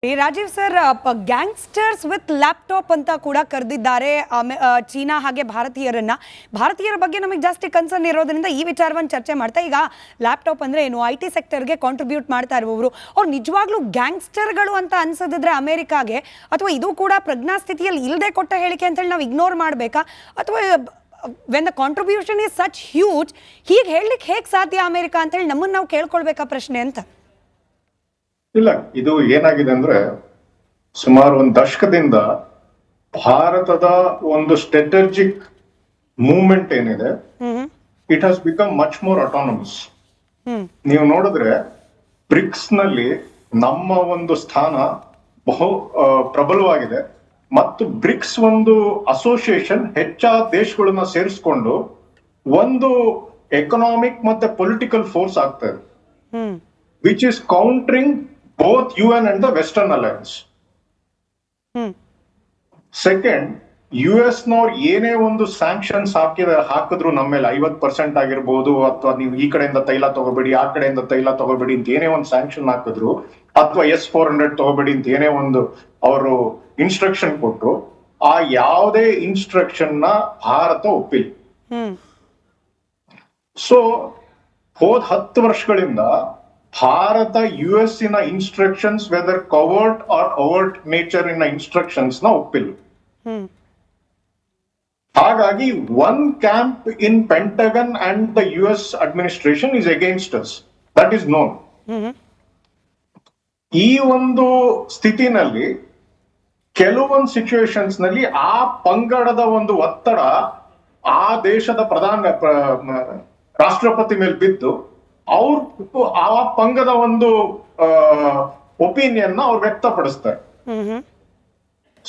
Rajiv sir, gangsters with laptop ಅಂತ ಕೂಡ ಕರೆದಿದ್ದಾರೆ ಚೀನಾ ಹಾಗೆ ಭಾರತೀಯರ ಬಗ್ಗೆ ನಮಗೆ ಜಾಸ್ತಿ ಕನ್ಸರ್ನ್ ಇರೋದ್ರಿಂದ ಈ ವಿಚಾರವನ್ನು ಚರ್ಚೆ ಮಾಡ್ತಾ ಈಗ ಲ್ಯಾಪ್ಟಾಪ್ ಅಂದ್ರೆ ಏನು, ಐ ಟಿ ಸೆಕ್ಟರ್ಗೆ ಕಾಂಟ್ರಿಬ್ಯೂಟ್ ಮಾಡ್ತಾ ಇರುವವರು ಅವ್ರು ನಿಜವಾಗ್ಲೂ ಗ್ಯಾಂಗ್ಸ್ಟರ್ಗಳು ಅಂತ ಅನ್ಸದಿದ್ರೆ ಅಮೆರಿಕಾಗೆ, ಅಥವಾ ಇದು ಕೂಡ ಪ್ರಜ್ಞಾಸ್ಥಿತಿಯಲ್ಲಿ ಇಲ್ಲದೆ ಕೊಟ್ಟ ಹೇಳಿಕೆ ಅಂತ ಹೇಳಿ ನಾವು ಇಗ್ನೋರ್ ಮಾಡಬೇಕಾ, ಅಥವಾ when the contribution is such huge ಹೀಗೆ ಹೇಳಲಿಕ್ಕೆ ಹೇಗೆ ಸಾಧ್ಯ ಅಮೆರಿಕ ಅಂತ ಹೇಳಿ ನಮ್ಮನ್ನು ನಾವು ಕೇಳ್ಕೊಳ್ಬೇಕಾ ಪ್ರಶ್ನೆ ಅಂತ. ಇಲ್ಲ, ಇದು ಏನಾಗಿದೆ ಅಂದ್ರೆ ಸುಮಾರು ಒಂದು ದಶಕದಿಂದ ಭಾರತದ ಒಂದು ಸ್ಟ್ರಾಟಜಿಕ್ ಮೂವ್ಮೆಂಟ್ ಏನಿದೆ, it has become much more autonomous. ನೀವು ನೋಡಿದ್ರೆ ಬ್ರಿಕ್ಸ್ ನಲ್ಲಿ ನಮ್ಮ ಒಂದು ಸ್ಥಾನ ಬಹು ಪ್ರಬಲವಾಗಿದೆ ಮತ್ತು ಬ್ರಿಕ್ಸ್ ಒಂದು ಅಸೋಸಿಯೇಷನ್ ಹೆಚ್ಚಾದ ದೇಶಗಳನ್ನ ಸೇರಿಸ್ಕೊಂಡು ಒಂದು ಎಕನಾಮಿಕ್ ಮತ್ತೆ ಪೊಲಿಟಿಕಲ್ ಫೋರ್ಸ್ ಆಗ್ತಾ ಇದೆ, which is countering both UN and the Western Alliance. Second, US ನವ್ರು ಏನೇ ಒಂದು ಸ್ಯಾಂಕ್ಷನ್ಸ್ ಹಾಕಿದ್ರು ನಮ್ಮ ಮೇಲೆ 50% ಆಗಿರ್ಬೋದು, ಅಥವಾ ನೀವು ಈ ಕಡೆಯಿಂದ ತೈಲ ತಗೋಬೇಡಿ ಆ ಕಡೆಯಿಂದ ತೈಲ ತಗೋಬೇಡಿ ಅಂತ ಏನೇ ಒಂದು ಸ್ಯಾಂಕ್ಷನ್ ಹಾಕಿದ್ರು, ಅಥವಾ S-400 ತಗೋಬೇಡಿ ಅಂತ ಏನೇ ಒಂದು ಅವರು ಇನ್ಸ್ಟ್ರಕ್ಷನ್ ಕೊಟ್ರು, ಆ ಯಾವುದೇ ಇನ್ಸ್ಟ್ರಕ್ಷನ್ ನ ಭಾರತ ಒಪ್ಪಿಲ್ಲ. ಸೊ ಹೋದ 10 ವರ್ಷಗಳಿಂದ ಭಾರತ US ಇನ instructions whether covert or overt nature ಇನ ಇನ್ಸ್ಟ್ರಕ್ಷನ್ಸ್ ನ ಒಪ್ಪಿಲ್ಲ. ಹಾಗಾಗಿ one camp in Pentagon and the US administration is against us, that is known. ಈ ಒಂದು ಸ್ಥಿತಿನಲ್ಲಿ ಕೆಲವೊಂದು ಸಿಚುವೇಶನ್ಸ್ ನಲ್ಲಿ ಆ ಪಂಗಡದ ಒಂದು ಒತ್ತಡ ಆ ದೇಶದ ರಾಷ್ಟ್ರಪತಿ ಮೇಲೆ ಬಿದ್ದು ಅವ್ರು ಆ ಪಂಗದ ಒಂದು ಒಪಿನಿಯನ್ ನ ಅವ್ರು ವ್ಯಕ್ತಪಡಿಸ್ತಾರೆ.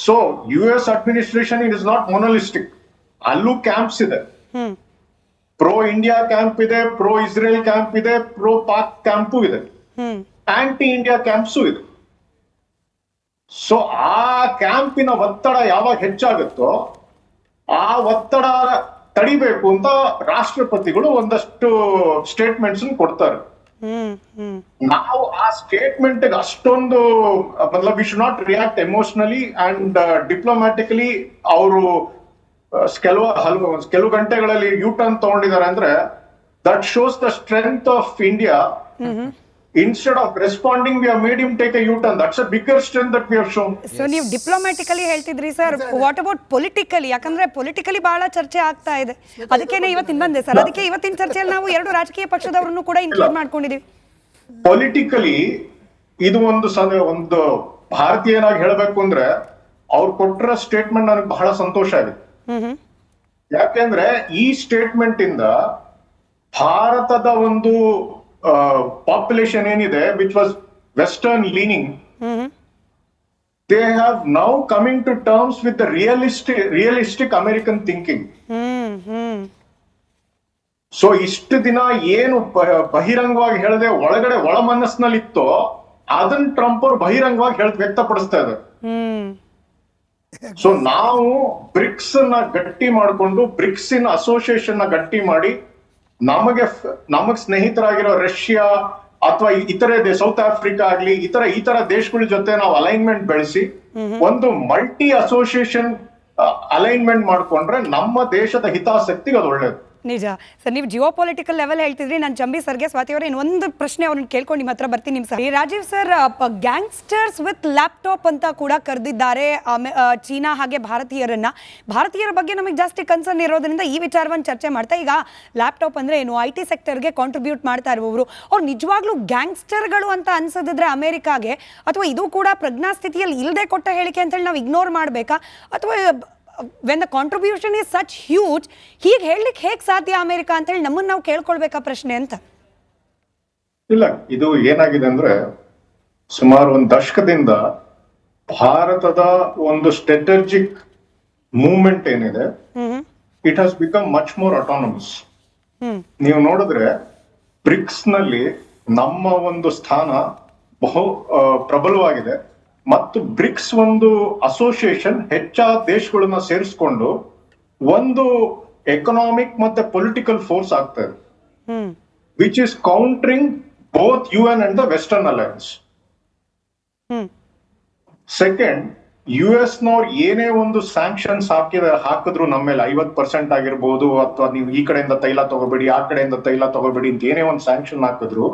So US administration it is not monolithic, ಅಲ್ಲೂ ಕ್ಯಾಂಪ್ಸ್ ಇದೆ. ಪ್ರೋ ಇಂಡಿಯಾ ಕ್ಯಾಂಪ್ ಇದೆ, ಪ್ರೋ ಇಸ್ರೇಲ್ ಕ್ಯಾಂಪ್ ಇದೆ, ಪ್ರೋ ಪಾಕ್ ಕ್ಯಾಂಪು ಇದೆ, ಆಂಟಿ ಇಂಡಿಯಾ ಕ್ಯಾಂಪ್ಸು ಇದೆ. ಸೊ ಆ ಕ್ಯಾಂಪಿನ ಒತ್ತಡ ಯಾವಾಗ ಹೆಚ್ಚಾಗುತ್ತೋ ಆ ಒತ್ತಡ ತಡಿಬೇಕು ಅಂತ ರಾಷ್ಟ್ರಪತಿಗಳು ಒಂದಷ್ಟು ಸ್ಟೇಟ್ಮೆಂಟ್ಸ್ ಕೊಡ್ತಾರೆ. ನಾವು ಆ ಸ್ಟೇಟ್ಮೆಂಟ್ ಅಷ್ಟೊಂದು we should not react emotionally and diplomatically. ಅವರು ಕೆಲವು ಗಂಟೆಗಳಲ್ಲಿ ಯೂ ಟರ್ನ್ ತಗೊಂಡಿದ್ದಾರೆ ಅಂದ್ರೆ that shows the strength of India. Instead of responding, we have made him take a U-turn. That's a bigger strength that we have shown. So ನೀವು diplomatically ಹೇಳ್ತಿದ್ರಿ sir, what about politically? ಯಾಕಂದ್ರೆ politically ಬಹಳ ಚರ್ಚೆ ಆಗ್ತಾ ಇದೆ, ಅದಕ್ಕೇನೆ ಇವತ್ತಿನ ಬಂದೆ sir. ಅದಕ್ಕೆ ಇವತ್ತಿನ ಚರ್ಚೆಯಲ್ಲಿ ನಾವು 2 ರಾಜಕೀಯ ಪಕ್ಷದವರನ್ನು ಕೂಡ ಇನ್ಕ್ಲೂಡ್ ಮಾಡ್ಕೊಂಡಿದೀವಿ. ಪೊಲಿಟಿಕಲಿ ಇದು ಒಂದು ಭಾರತೀಯನಾಗಿ ಹೇಳಬೇಕು ಅಂದ್ರೆ ಅವ್ರು ಕೊಟ್ಟಿರೋ ಸ್ಟೇಟ್ಮೆಂಟ್ ನನಗೆ ಬಹಳ ಸಂತೋಷ ಆಗಿದೆ. ಯಾಕೆಂದ್ರೆ ಈ ಸ್ಟೇಟ್ಮೆಂಟ್ ಇಂದ ಭಾರತದ ಒಂದು ಪಾಪ್ಯುಲೇಷನ್ ಏನಿದೆ which was western leaning, they have now coming to terms with the realistic American thinking. So ಇಷ್ಟು ದಿನ ಏನು ಬಹಿರಂಗವಾಗಿ ಹೇಳದೆ ಒಳಗಡೆ ಒಳ ಮನಸ್ಸಿನಲ್ಲಿತ್ತೋ ಅದನ್ನ ಟ್ರಂಪ್ ಅವ್ರು ಬಹಿರಂಗವಾಗಿ ವ್ಯಕ್ತಪಡಿಸ್ತಾ ಇದ್ದಾರೆ. ಸೊ ನಾವು ಬ್ರಿಕ್ಸ್ ನ ಗಟ್ಟಿ ಮಾಡಿಕೊಂಡು ಬ್ರಿಕ್ಸ್ ಇನ್ ಅಸೋಸಿಯೇಷನ್ ನ ಗಟ್ಟಿ ಮಾಡಿ ನಮಗ್ ಸ್ನೇಹಿತರಾಗಿರೋ ರಷ್ಯಾ ಅಥವಾ ಇತರೆ ಸೌತ್ ಆಫ್ರಿಕಾ ಆಗ್ಲಿ ಈ ತರ ದೇಶಗಳ ಜೊತೆ ನಾವು ಅಲೈನ್ಮೆಂಟ್ ಬೆಳೆಸಿ ಒಂದು ಮಲ್ಟಿ ಅಸೋಸಿಯೇಷನ್ ಅಲೈನ್ಮೆಂಟ್ ಮಾಡ್ಕೊಂಡ್ರೆ ನಮ್ಮ ದೇಶದ ಹಿತಾಸಕ್ತಿಗೆ ಅದು ಒಳ್ಳೇದು. ನಿಜ ಸರ್, ನೀವು ಜಿಯೋ ಪೊಲಿಟಿಕಲ್ ಲೆವೆಲ್ ಹೇಳ್ತಿದ್ರಿ. ನಾನು ಚಂಬಿ ಸರ್ಗೆ, ಸ್ವಾತಿ ಅವರೇ, ಇನ್ನೊಂದು ಪ್ರಶ್ನೆ ಅವ್ರನ್ನ ಕೇಳ್ಕೊಂಡು ನಿಮ್ಮ ಹತ್ರ ಬರ್ತೀನಿ. ನಿಮ್ಮ sir Rajeev sir, gangsters with laptop ಅಂತ ಕೂಡ ಕರೆದಿದ್ದಾರೆ ಚೀನಾ ಹಾಗೆ ಭಾರತೀಯರ ಬಗ್ಗೆ ನಮಗೆ ಜಾಸ್ತಿ ಕನ್ಸರ್ನ್ ಇರೋದ್ರಿಂದ ಈ ವಿಚಾರವನ್ನು ಚರ್ಚೆ ಮಾಡ್ತಾ ಈಗ ಲ್ಯಾಪ್ಟಾಪ್ ಅಂದ್ರೆ ಏನು, ಐ ಟಿ ಸೆಕ್ಟರ್ಗೆ ಕಾಂಟ್ರಿಬ್ಯೂಟ್ ಮಾಡ್ತಾ ಇರುವವರು ಅವ್ರು ನಿಜವಾಗ್ಲೂ ಗ್ಯಾಂಗ್ಸ್ಟರ್ಗಳು ಅಂತ ಅನ್ಸದಿದ್ರೆ ಅಮೆರಿಕಾಗೆ, ಅಥವಾ ಇದು ಕೂಡ ಪ್ರಜ್ಞಾಸ್ಥಿತಿಯಲ್ಲಿ ಇಲ್ಲದೆ ಕೊಟ್ಟ ಹೇಳಿಕೆ ಅಂತ ಹೇಳಿ ನಾವು ಇಗ್ನೋರ್ ಮಾಡಬೇಕಾ, ಅಥವಾ when the contribution is such huge ಹೀಗೆ ಹೇಳಲಿಕ್ಕೆ ಹೇಗೆ ಸಾಧ್ಯ ಅಮೆರಿಕ ಅಂತ ಹೇಳಿ ನಮ್ಮನ್ನು ನಾವು ಕೇಳ್ಕೊಳ್ಬೇಕಾ ಪ್ರಶ್ನೆ ಅಂತ. ಇಲ್ಲ, ಇದು ಏನಾಗಿದೆ ಅಂದ್ರೆ ಸುಮಾರು ಒಂದು ದಶಕದಿಂದ ಭಾರತದ ಒಂದು ಸ್ಟ್ರಾಟಜಿಕ್ ಮೂವ್ಮೆಂಟ್ ಏನಿದೆ, it has become much more autonomous. ನೀವು ನೋಡಿದ್ರೆ ಬ್ರಿಕ್ಸ್ ನಲ್ಲಿ ನಮ್ಮ ಒಂದು ಸ್ಥಾನ ಬಹು ಪ್ರಬಲವಾಗಿದೆ ಮತ್ತು ಬ್ರಿಕ್ಸ್ ಒಂದು ಅಸೋಸಿಯೇಷನ್ ಹೆಚ್ಚಾದ ದೇಶಗಳನ್ನ ಸೇರಿಸ್ಕೊಂಡು ಒಂದು ಎಕನಾಮಿಕ್ ಮತ್ತೆ ಪೊಲಿಟಿಕಲ್ ಫೋರ್ಸ್ ಆಗ್ತಾ ಇದೆ, which is countering both UN and the Western Alliance. Second, US ನವ್ರು ಏನೇ ಒಂದು ಸ್ಯಾಂಕ್ಷನ್ಸ್ ಹಾಕಿದ್ರು ನಮ್ಮ ಮೇಲೆ 50% ಆಗಿರ್ಬೋದು, ಅಥವಾ ನೀವು ಈ ಕಡೆಯಿಂದ ತೈಲ ತಗೋಬೇಡಿ, ಆ ಕಡೆಯಿಂದ ತೈಲ ತಗೋಬೇಡಿ ಅಂತ ಏನೇ ಒಂದು ಸ್ಯಾಂಕ್ಷನ್ ಹಾಕಿದ್ರು,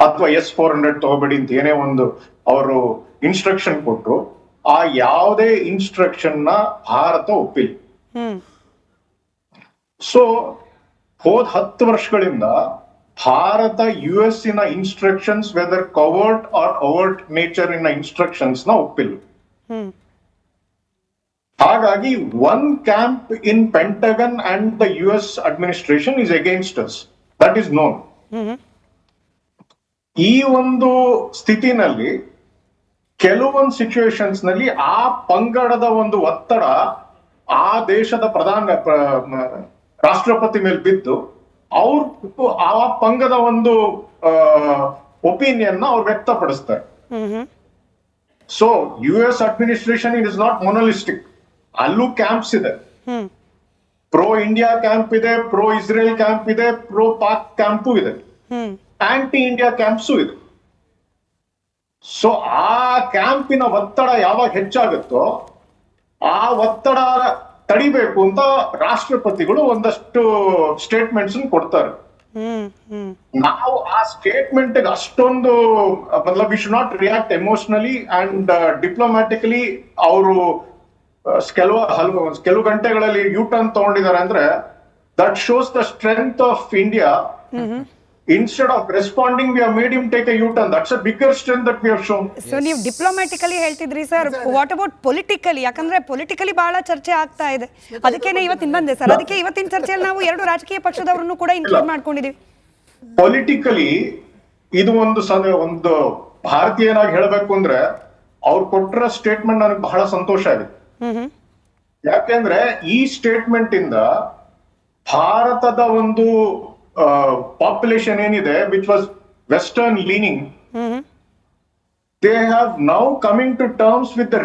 ಅಥವಾ S-400 ತಗೋಬೇಡಿ ಅಂತ ಏನೇ ಒಂದು ಅವರು ಇನ್ಸ್ಟ್ರಕ್ಷನ್ ಕೊಟ್ರು, ಆ ಯಾವುದೇ ಇನ್ಸ್ಟ್ರಕ್ಷನ್ ನ ಭಾರತ ಒಪ್ಪಿಲ್ಲ. ಸೊ ಹೋದ್ 10 ವರ್ಷಗಳಿಂದ ಭಾರತ US ಇನ instructions, whether covert or overt nature ಇನ ಇನ್ಸ್ಟ್ರಕ್ಷನ್ಸ್ ನ ಒಪ್ಪಿಲ್ಲ. ಹಾಗಾಗಿ one camp in Pentagon and the US administration is against us, that is known. ಈ ಒಂದು ಸ್ಥಿತಿನಲ್ಲಿ ಕೆಲವೊಂದು ಸಿಚುವೇಶನ್ಸ್ ನಲ್ಲಿ ಆ ಪಂಗಡದ ಒಂದು ಒತ್ತಡ ಆ ದೇಶದ ರಾಷ್ಟ್ರಪತಿ ಮೇಲೆ ಬಿದ್ದು ಅವ್ರು ಆ ಪಂಗದ ಒಂದು ಒಪಿನಿಯನ್ ಅವ್ರು ವ್ಯಕ್ತಪಡಿಸ್ತಾರೆ. So US administration it is not monolithic. ಅಲ್ಲೂ ಕ್ಯಾಂಪ್ಸ್ ಇದೆ. ಪ್ರೋ ಇಂಡಿಯಾ ಕ್ಯಾಂಪ್ ಇದೆ, ಪ್ರೋ ಇಸ್ರೇಲ್ ಕ್ಯಾಂಪ್ ಇದೆ, ಪ್ರೋ ಪಾಕ್ ಕ್ಯಾಂಪು ಇದೆ, ಆಂಟಿ ಇಂಡಿಯಾ ಕ್ಯಾಂಪ್ಸು ಇದೆ. ಸೊ ಆ ಕ್ಯಾಂಪಿನ ಒತ್ತಡ ಯಾವಾಗ ಹೆಚ್ಚಾಗುತ್ತೋ ಆ ಒತ್ತಡ ತಡಿಬೇಕು ಅಂತ ರಾಷ್ಟ್ರಪತಿಗಳು ಒಂದಷ್ಟು ಸ್ಟೇಟ್ಮೆಂಟ್ಸ್ ಕೊಡ್ತಾರೆ. ನಾವು ಆ ಸ್ಟೇಟ್ಮೆಂಟ್ ಅಷ್ಟೊಂದು we should not react emotionally and diplomatically. ಅವರು ಕೆಲವು ಗಂಟೆಗಳಲ್ಲಿ ಯೂ ಟರ್ನ್ ತಗೊಂಡಿದ್ದಾರೆ ಅಂದ್ರೆ that shows the strength of India. Instead of responding, we have made him take a U-turn. That's a bigger strength that we have shown. So ನೀವು diplomatically ಹೇಳ್ತಿದ್ರಿ sir, what about politically? ಯಾಕಂದ್ರೆ politically ಬಹಳ ಚರ್ಚೆ ಆಗ್ತಾ ಇದೆ, ಅದಕ್ಕೇನೆ ಇವತ್ತಿನ ಬಂದೆ sir. ಅದಕ್ಕೆ ಇವತ್ತಿನ ಚರ್ಚೆಯಲ್ಲಿ ನಾವು 2 ರಾಜಕೀಯ ಪಕ್ಷದವರನ್ನು ಕೂಡ ಇನ್ಕ್ಲೂಡ್ ಮಾಡ್ಕೊಂಡಿದೀವಿ. ಪೊಲಿಟಿಕಲಿ ಇದು ಒಂದು ಭಾರತೀಯನಾಗಿ ಹೇಳಬೇಕು ಅಂದ್ರೆ ಅವ್ರು ಕೊಟ್ಟರ ಸ್ಟೇಟ್ಮೆಂಟ್ ನನಗೆ ಬಹಳ ಸಂತೋಷ ಆಗಿದೆ. ಯಾಕೆಂದ್ರೆ ಈ ಸ್ಟೇಟ್ಮೆಂಟ್ ಇಂದ ಭಾರತದ ಒಂದು ಪಾಪ್ಯುಲೇಷನ್ ಏನಿದೆ which was western leaning, they have now coming to terms with the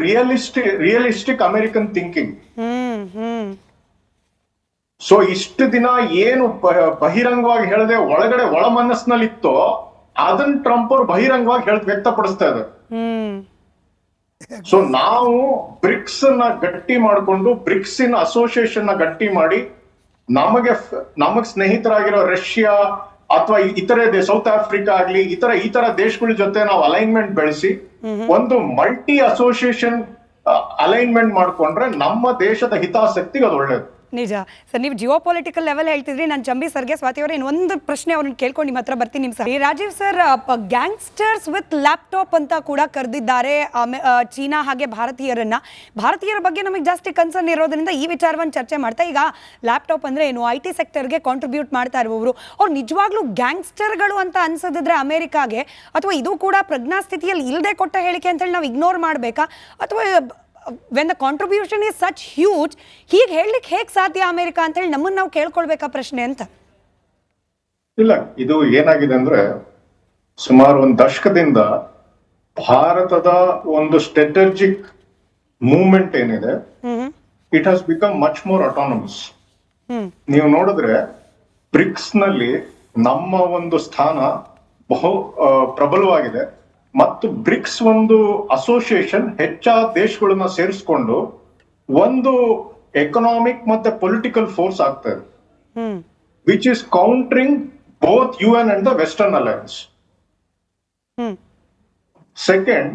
realistic American thinking. So ಇಷ್ಟು ದಿನ ಏನು ಬಹಿರಂಗವಾಗಿ ಹೇಳದೆ ಒಳಗಡೆ ಒಳ ಮನಸ್ಸಿನಲ್ಲಿತ್ತೋ ಅದನ್ನ ಟ್ರಂಪ್ ಅವ್ರು ಬಹಿರಂಗವಾಗಿ ವ್ಯಕ್ತಪಡಿಸ್ತಾ ಇದ್ದಾರೆ. ಸೊ ನಾವು ಬ್ರಿಕ್ಸ್ ನ ಗಟ್ಟಿ ಮಾಡಿಕೊಂಡು, ಬ್ರಿಕ್ಸ್ ಇನ್ ಅಸೋಸಿಯೇಷನ್ ನ ಗಟ್ಟಿ ಮಾಡಿ, ನಮಗ್ ಸ್ನೇಹಿತರಾಗಿರೋ ರಷ್ಯಾ ಅಥವಾ ಇತರೆ ಸೌತ್ ಆಫ್ರಿಕಾ ಆಗ್ಲಿ ಈ ತರ ದೇಶಗಳ ಜೊತೆ ನಾವು ಅಲೈನ್ಮೆಂಟ್ ಬೆಳೆಸಿ ಒಂದು ಮಲ್ಟಿ ಅಸೋಸಿಯೇಷನ್ ಅಲೈನ್ಮೆಂಟ್ ಮಾಡ್ಕೊಂಡ್ರೆ ನಮ್ಮ ದೇಶದ ಹಿತಾಸಕ್ತಿಗೆ ಅದು ಒಳ್ಳೇದು. ನಿಜ ಸರ್. ನೀವು ಜಿಯೋ ಪೊಲಿಟಿಕಲ್ ಲೆವೆಲ್ ಹೇಳ್ತಿದ್ರಿ. ನಾನು ಜಂಬಿ ಸರ್ಗೆ, ಸ್ವಾತಿ ಅವರೇ, ಇನ್ನೊಂದು ಪ್ರಶ್ನೆ ಅವ್ರನ್ನ ಕೇಳ್ಕೊಂಡು ನಿಮ್ಮ ಹತ್ರ ಬರ್ತೀನಿ. ನಿಮ್ಮ sir Rajeev sir, gangsters with laptop ಅಂತ ಕೂಡ ಕರೆದಿದ್ದಾರೆ ಚೀನಾ ಹಾಗೆ ಭಾರತೀಯರ ಬಗ್ಗೆ ನಮಗೆ ಜಾಸ್ತಿ ಕನ್ಸರ್ನ್ ಇರೋದ್ರಿಂದ ಈ ವಿಚಾರವನ್ನು ಚರ್ಚೆ ಮಾಡ್ತಾ, ಈಗ ಲ್ಯಾಪ್ಟಾಪ್ ಅಂದ್ರೆ ಏನು, IT ಸೆಕ್ಟರ್ಗೆ ಕಾಂಟ್ರಿಬ್ಯೂಟ್ ಮಾಡ್ತಾ ಇರುವವರು ಅವ್ರು ನಿಜವಾಗ್ಲೂ ಗ್ಯಾಂಗ್ಸ್ಟರ್ಗಳು ಅಂತ ಅನ್ಸದಿದ್ರೆ ಅಮೆರಿಕಾಗೆ, ಅಥವಾ ಇದು ಕೂಡ ಪ್ರಜ್ಞಾಸ್ಥಿತಿಯಲ್ಲಿ ಇಲ್ಲದೆ ಕೊಟ್ಟ ಹೇಳಿಕೆ ಅಂತೇಳಿ ನಾವು ಇಗ್ನೋರ್ ಮಾಡಬೇಕಾ, ಅಥವಾ when the contribution is such huge, ಹೀಗೆ ಹೇಳಲಿಕ್ಕೆ ಹೇಗೆ ಸಾಧ್ಯ ಅಮೆರಿಕ ಅಂತ ಹೇಳಿ ನಮ್ಮನ್ನ ನಾವು ಕೇಳ್ಕೊಳ್ಬೇಕಾ ಪ್ರಶ್ನೆ ಅಂತ? ಇಲ್ಲ, ಇದು ಏನಾಗಿದೆ ಅಂದ್ರೆ ಸುಮಾರು ಒಂದು ದಶಕದಿಂದ ಭಾರತದ ಒಂದು ಸ್ಟ್ರಾಟಜಿಕ್ ಮೂವ್ಮೆಂಟ್ ಏನಿದೆ, it has become much more autonomous. ನೀವು ನೋಡಿದ್ರೆ ಬ್ರಿಕ್ಸ್ ನಲ್ಲಿ ನಮ್ಮ ಒಂದು ಸ್ಥಾನ ಬಹು ಪ್ರಬಲವಾಗಿದೆ, ಮತ್ತು ಬ್ರಿಕ್ಸ್ ಒಂದು ಅಸೋಸಿಯೇಷನ್ ಹೆಚ್ಚಾದ ದೇಶಗಳನ್ನ ಸೇರಿಸ್ಕೊಂಡು ಒಂದು ಎಕನಾಮಿಕ್ ಮತ್ತೆ ಪೊಲಿಟಿಕಲ್ ಫೋರ್ಸ್ ಆಗ್ತಾ ಇದೆ, which is countering both UN and the western alliance. Second,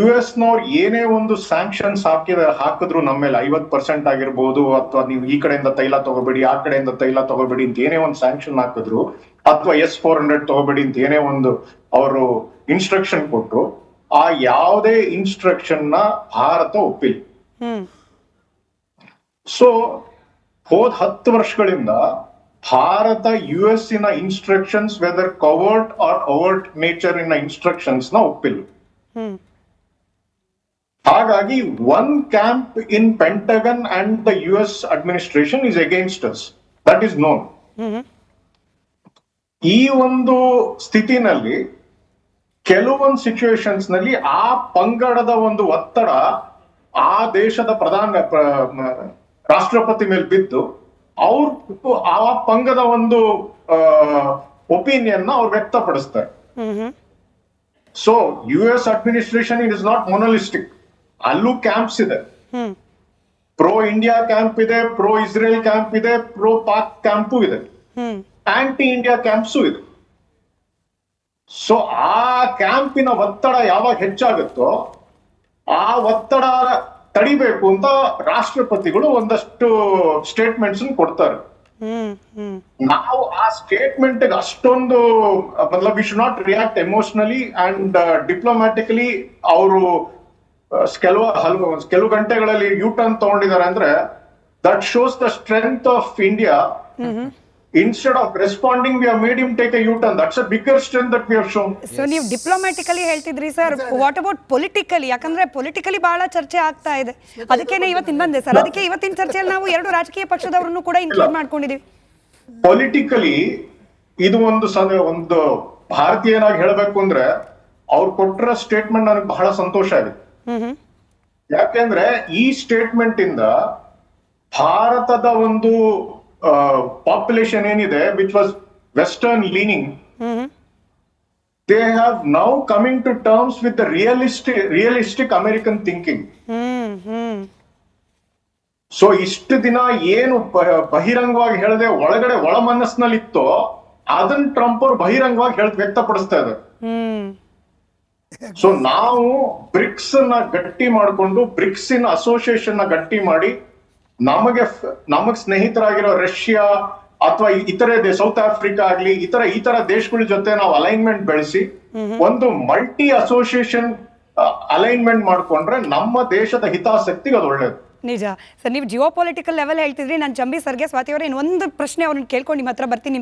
US ನವ್ರು ಏನೇ ಒಂದು ಸ್ಯಾಂಕ್ಷನ್ಸ್ ಹಾಕಿದ್ರು ನಮ್ಮ ಮೇಲೆ 50% ಆಗಿರ್ಬೋದು, ಅಥವಾ ನೀವು ಈ ಕಡೆಯಿಂದ ತೈಲ ತಗೋಬೇಡಿ, ಆ ಕಡೆಯಿಂದ ತೈಲ ತಗೋಬೇಡಿ ಅಂತ ಏನೇ ಒಂದು ಸ್ಯಾಂಕ್ಷನ್ ಹಾಕಿದ್ರು, ಅಥವಾ S-400 ತಗೋಬೇಡಿ ಅಂತ ಏನೇ ಒಂದು ಅವರು ಇನ್ಸ್ಟ್ರಕ್ಷನ್ ಕೊಟ್ರು, ಆ ಯಾವುದೇ ಇನ್ಸ್ಟ್ರಕ್ಷನ್ ನ ಭಾರತ ಒಪ್ಪಿಲ್ಲ. ಸೊ ಹೋದ್ 10 ವರ್ಷಗಳಿಂದ ಭಾರತ US ಇನ instructions, whether covert or overt nature ಇನ ಇನ್ಸ್ಟ್ರಕ್ಷನ್ಸ್ ನ ಒಪ್ಪಿಲ್ಲ. ಹಾಗಾಗಿ one camp in Pentagon and the US administration is against us, that is known. ಈ ಒಂದು ಸ್ಥಿತಿನಲ್ಲಿ ಕೆಲವೊಂದು ಸಿಚುವೇಶನ್ಸ್ ನಲ್ಲಿ ಆ ಪಂಗಡದ ಒಂದು ಒತ್ತಡ ಆ ದೇಶದ ರಾಷ್ಟ್ರಪತಿ ಮೇಲೆ ಬಿದ್ದು ಅವ್ರು ಆ ಪಂಗದ ಒಂದು ಒಪಿನಿಯನ್ ಅವ್ರು ವ್ಯಕ್ತಪಡಿಸ್ತಾರೆ. So US administration it is not monolithic. ಅಲ್ಲೂ ಕ್ಯಾಂಪ್ಸ್ ಇದೆ. ಹ್ಮ್ ಪ್ರೋ ಇಂಡಿಯಾ ಕ್ಯಾಂಪ್ ಇದೆ, ಪ್ರೋ ಇಸ್ರೇಲ್ ಕ್ಯಾಂಪ್ ಇದೆ, ಪ್ರೋ ಪಾಕ್ ಕ್ಯಾಂಪು ಇದೆ, ಹ್ಮ್ ಆಂಟಿ ಇಂಡಿಯಾ ಕ್ಯಾಂಪ್ಸು ಇದೆ. ಸೊ ಆ ಕ್ಯಾಂಪಿನ ಒತ್ತಡ ಯಾವಾಗ ಹೆಚ್ಚಾಗುತ್ತೋ ಆ ಒತ್ತಡ ತಡಿಬೇಕು ಅಂತ ರಾಷ್ಟ್ರಪತಿಗಳು ಒಂದಷ್ಟು ಸ್ಟೇಟ್ಮೆಂಟ್ಸ್ ಕೊಡ್ತಾರೆ. ಹ್ಮ್ ಹ್ಮ್ ನಾವು ಆ ಸ್ಟೇಟ್ಮೆಂಟ್ ಅಷ್ಟೊಂದು ಮತ್ಲಬ್ we should not react emotionally and diplomatically. ಅವರು ಕೆಲವು ಗಂಟೆಗಳಲ್ಲಿ ಯೂ ಟರ್ನ್ ತಗೊಂಡಿದ್ದಾರೆ ಅಂದ್ರೆ that shows the strength of India. Instead of responding, we have made him take a U-turn. That's a bigger strength that we have shown. So ನೀವು diplomatically ಹೇಳ್ತಿದ್ರಿ sir, what about politically? ಯಾಕಂದ್ರೆ politically ಬಹಳ ಚರ್ಚೆ ಆಗ್ತಾ ಇದೆ, ಅದಕ್ಕೇನೆ ಇವತ್ತಿನ ಬಂದೆ sir. ಅದಕ್ಕೆ ಇವತ್ತಿನ ಚರ್ಚೆಯಲ್ಲಿ ನಾವು 2 ರಾಜಕೀಯ ಪಕ್ಷದವರನ್ನು ಕೂಡ ಇನ್ಕ್ಲೂಡ್ ಮಾಡ್ಕೊಂಡಿದೀವಿ. ಪೊಲಿಟಿಕಲಿ ಇದು ಒಂದು ಭಾರತೀಯನಾಗಿ ಹೇಳಬೇಕು ಅಂದ್ರೆ ಅವ್ರು ಕೊಟ್ಟಿರೋ ಸ್ಟೇಟ್ಮೆಂಟ್ ನನಗೆ ಬಹಳ ಸಂತೋಷ ಆಗಿದೆ. ಯಾಕೆಂದ್ರೆ ಈ ಸ್ಟೇಟ್ಮೆಂಟ್ ಇಂದ ಭಾರತದ ಒಂದು ಪಾಪ್ಯುಲೇಷನ್ ಏನಿದೆ which was western leaning, they have now coming to terms with the realistic American thinking. So ಇಷ್ಟು ದಿನ ಏನು ಬಹಿರಂಗವಾಗಿ ಹೇಳದೆ ಒಳಗಡೆ ಒಳ ಮನಸ್ಸಿನಲ್ಲಿ ಇತ್ತೋ ಅದನ್ನ ಟ್ರಂಪ್ ಅವ್ರು ಬಹಿರಂಗವಾಗಿ ವ್ಯಕ್ತಪಡಿಸ್ತಾ ಇದ್ದಾರೆ. ಸೊ ನಾವು ಬ್ರಿಕ್ಸ್ ನ ಗಟ್ಟಿ ಮಾಡಿಕೊಂಡು ಬ್ರಿಕ್ಸ್ ಇನ್ ಅಸೋಸಿಯೇಷನ್ ನ ಗಟ್ಟಿ ಮಾಡಿ ನಮಗ್ ಸ್ನೇಹಿತರಾಗಿರೋ ರಷ್ಯಾ ಅಥವಾ ಇತರೆ ಸೌತ್ ಆಫ್ರಿಕಾ ಆಗ್ಲಿ ಈ ತರ ದೇಶಗಳ ಜೊತೆ ನಾವು ಅಲೈನ್ಮೆಂಟ್ ಬೆಳೆಸಿ ಒಂದು ಮಲ್ಟಿ ಅಸೋಸಿಯೇಷನ್ ಅಲೈನ್ಮೆಂಟ್ ಮಾಡ್ಕೊಂಡ್ರೆ ನಮ್ಮ ದೇಶದ ಹಿತಾಸಕ್ತಿಗೆ ಅದು ಒಳ್ಳೇದು. ನಿಜ ಸರ್, ನೀವು ಜಿಯೋ ಪೊಲಿಟಿಕಲ್ ಲೆವೆಲ್ ಹೇಳ್ತಿದ್ರಿ. ನಾನು ಚಂಬಿ ಸರ್ಗೆ ಸ್ವಾತಿ ಅವರೇ ಇನ್ನೊಂದು ಪ್ರಶ್ನೆ ಅವ್ರನ್ನ ಕೇಳ್ಕೊಂಡು ನಿಮ್ಮ ಹತ್ರ ಬರ್ತೀನಿ.